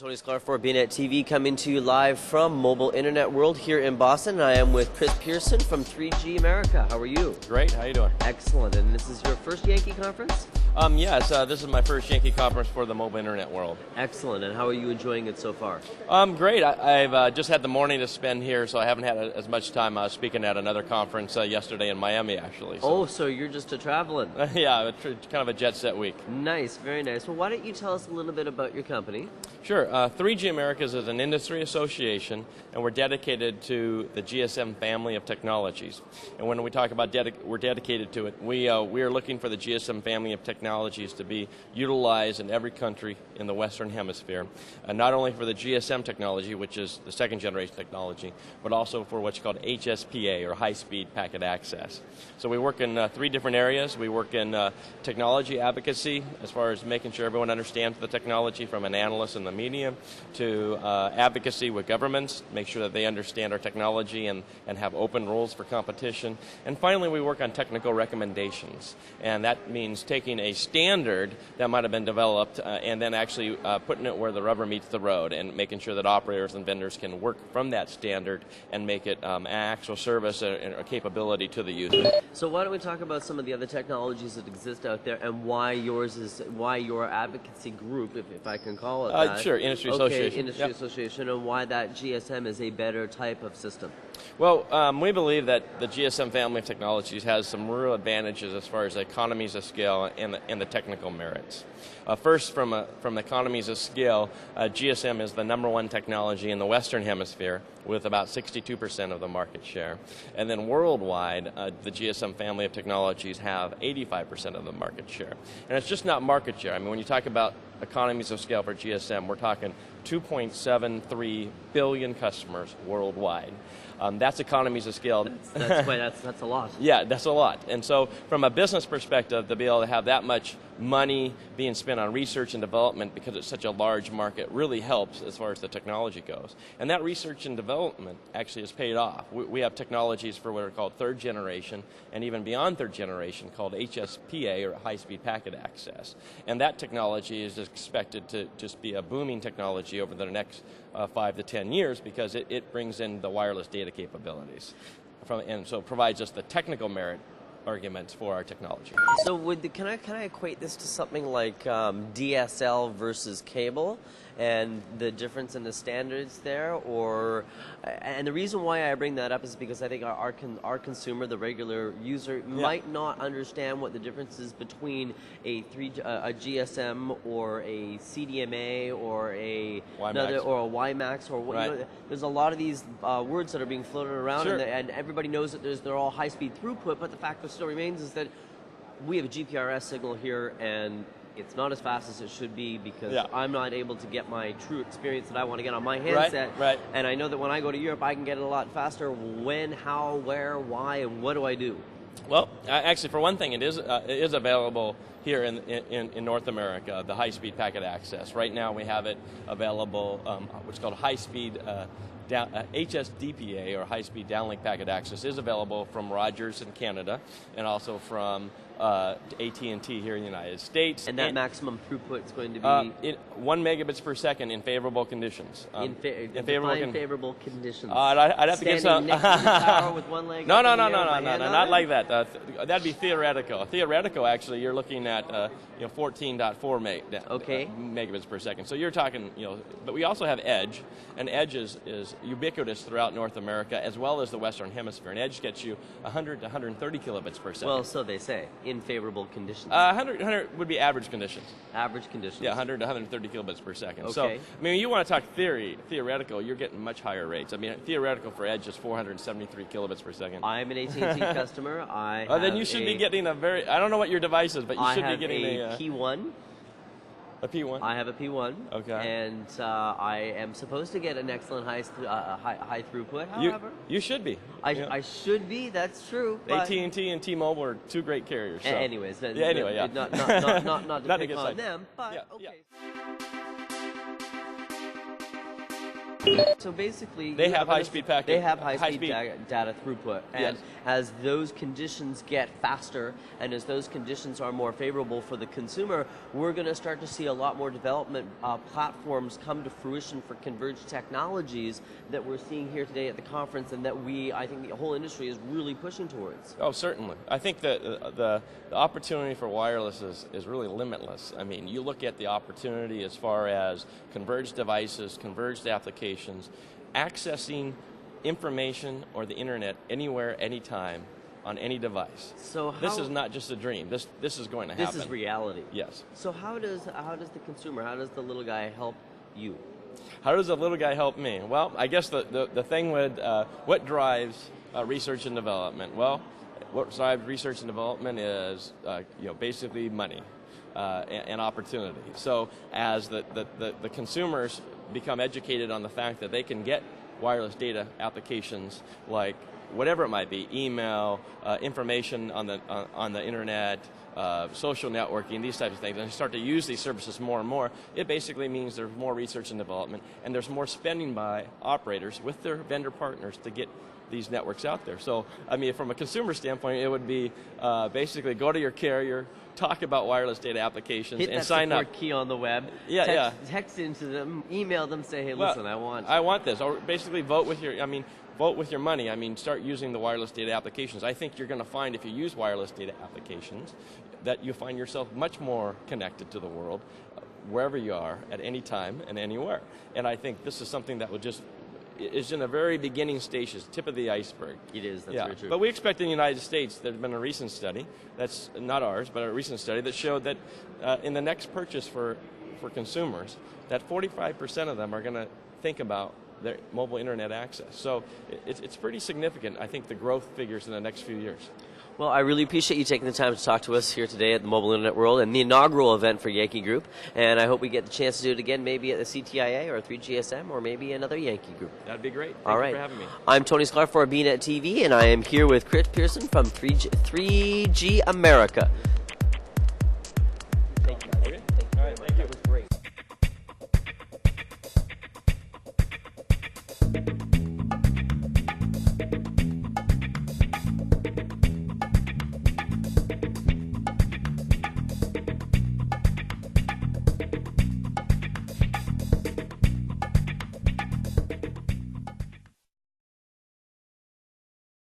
Tony Sklar for BNet TV, coming to you live from Mobile Internet World here in Boston. I am with Pearce from 3G America. How are you? Great. How you doing? Excellent. And this is your first Yankee conference? Yes, this is my first Yankee conference for the Mobile Internet World. Excellent. And how are you enjoying it so far? Great. I've just had the morning to spend here, so I haven't had as much time. I was speaking at another conference yesterday in Miami, actually. So. Oh, so you're just traveling? Yeah, kind of a jet set week. Nice. Very nice. Well, why don't you tell us a little bit about your company? Sure. 3G Americas is an industry association, and we're dedicated to the GSM family of technologies. And when we talk about we're dedicated to it, we are looking for the GSM family of technologies to be utilized in every country in the Western Hemisphere, not only for the GSM technology, which is the second generation technology, but also for what's called HSPA, or high-speed packet access. So we work in 3 different areas. We work in technology advocacy, as far as making sure everyone understands the technology, from an analyst in the media, to advocacy with governments, make sure that they understand our technology and have open rules for competition. And finally, we work on technical recommendations, and that means taking a standard that might have been developed and then actually putting it where the rubber meets the road, and making sure that operators and vendors can work from that standard and make it an actual service and a capability to the user. So why don't we talk about some of the other technologies that exist out there, and why your advocacy group, if I can call it that. Sure, industry association. Industry association, and why that GSM is a better type of system. Well, we believe that the GSM family of technologies has some real advantages as far as economies of scale and the technical merits. First, from economies of scale, GSM is the #1 technology in the Western Hemisphere, with about 62% of the market share. And then worldwide, the GSM family of technologies have 85% of the market share. And it's just not market share. I mean, when you talk about economies of scale for GSM, we're talking 2.73 billion customers worldwide. That's economies of scale. That's a lot. Yeah, that's a lot. And so from a business perspective, to be able to have that much money being spent on research and development, because it's such a large market, really helps as far as the technology goes. And that research and development actually has paid off. We have technologies for what are called 3rd generation, and even beyond 3rd generation, called HSPA, or high-speed packet access. And that technology is expected to just be a booming technology over the next 5 to 10 years, because it brings in the wireless data capabilities, and so provides us the technical merit arguments for our technology. So can I equate this to something like DSL versus cable, and the difference in the standards there? And the reason why I bring that up is because I think our consumer, the regular user, might not understand what the difference is between a GSM or a CDMA or a WiMAX or what. Right. You know, there's a lot of these words that are being floated around, sure. and everybody knows that they're all high-speed throughput, but the fact that still remains is that we have a GPRS signal here, and it's not as fast as it should be, because I'm not able to get my true experience that I want to get on my handset. Right. And I know that when I go to Europe, I can get it a lot faster. When, how, where, why, and what do I do? Well, actually, for one thing, it is available here in North America, the high-speed packet access. Right now, we have it available, what's called high-speed HSDPA, or high-speed downlink packet access, is available from Rogers in Canada, and also from AT&T here in the United States. And that maximum throughput is going to be? 1 megabits per second in favorable conditions. Favorable conditions. I'd have to get some. Next to the tower with one leg. No, not like that. That'd be theoretical. Theoretical, actually, you're looking at 14.4 megabits per second. So you're talking, but we also have Edge, and Edge is ubiquitous throughout North America as well as the Western Hemisphere. And Edge gets you 100 to 130 kilobits per second. Well, so they say. In favorable conditions. 100 would be average conditions. Average conditions. Yeah, 100 to 130 kilobits per second. Okay. So, I mean, you want to talk theoretical, you're getting much higher rates. I mean, theoretical for Edge is 473 kilobits per second. I'm an AT&T customer. Then you should be getting a very, I don't know what your device is, but you should be getting a P1. A P1? I have a P1. Okay. And I am supposed to get an excellent high throughput, however. You should be. I should be, that's true. AT&T and T-Mobile are 2 great carriers. So. Anyways. Not to pick on them, but okay. So basically, they have high-speed packet. They have high-speed data throughput, and yes. as those conditions get faster, and as those conditions are more favorable for the consumer, we're going to start to see a lot more development platforms come to fruition for converged technologies that we're seeing here today at the conference, and that I think the whole industry is really pushing towards. Oh, certainly. I think that the opportunity for wireless is really limitless. I mean, you look at the opportunity as far as converged devices, converged applications, accessing information or the internet anywhere, anytime, on any device. So this is not just a dream. This is going to happen. This is reality. Yes. So how does the consumer, how does the little guy help you? How does the little guy help me? Well, I guess the thing would, what drives research and development? Well, what drives research and development is basically money and opportunity. So as the consumers become educated on the fact that they can get wireless data applications like whatever it might be, email, information on the internet, social networking, these types of things, and start to use these services more and more, it basically means there's more research and development, and there's more spending by operators with their vendor partners to get these networks out there. So, I mean, from a consumer standpoint, it would be basically go to your carrier, talk about wireless data applications, and sign up. Hit that support key on the web. Text into them, email them, say, hey, listen, I want this. Or basically vote with your money. I mean, start using the wireless data applications. I think you're going to find if you use wireless data applications that you find yourself much more connected to the world, wherever you are, at any time and anywhere. And I think this is something that is in a very beginning stages, tip of the iceberg. It is, that's very true. But we expect in the United States, there's been a recent study, that's not ours, but a recent study that showed that in the next purchase for consumers, that 45% of them are going to think about their mobile internet access. So it's pretty significant, I think, the growth figures in the next few years. Well, I really appreciate you taking the time to talk to us here today at the Mobile Internet World and the inaugural event for Yankee Group. And I hope we get the chance to do it again, maybe at the CTIA or 3GSM or maybe another Yankee Group. That'd be great. All Thank right. you for having me. I'm Tony Sklar for BNet TV, and I am here with Chris Pearson from 3G America.